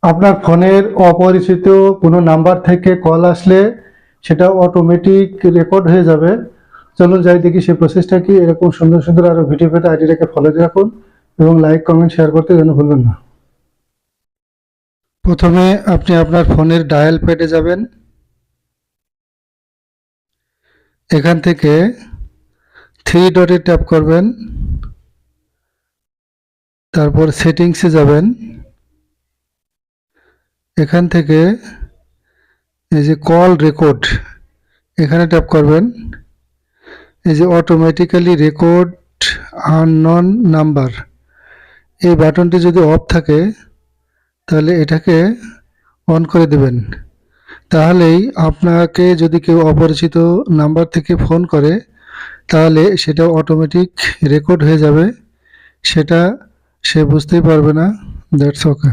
আপনার ফোনের অপরিচিত কোনো নাম্বার থেকে কল আসলে সেটা অটোমেটিক রেকর্ড হয়ে যাবে। চলুন যাই দেখি সেই প্রসেসটা কি। এরকম সুন্দর সুন্দর আরো ভিডিও পেতে আইডিটাকে ফলো দিয়ে রাখুন এবং লাইক কমেন্ট শেয়ার করতে যেন ভুলবেন না। প্রথমে আপনি আপনার ফোনের ডায়াল প্যাডে যাবেন। এখান থেকে থ্রি ডটে ট্যাপ করবেন, তারপর সেটিংসে যাবেন। এখান থেকে এই যে কল রেকর্ড এখানে ট্যাপ করবেন। এই যে অটোমেটিক্যালি রেকর্ড আননোন নাম্বার, এই বাটনটি যদি অফ থাকে তাহলে এটাকে অন করে দেবেন। তাহলেই আপনাকে যদি কেউ অপরিচিত নাম্বার থেকে ফোন করে তাহলে সেটা অটোমেটিক রেকর্ড হয়ে যাবে, সেটা সে বুঝতেই পারবে না। That's okay.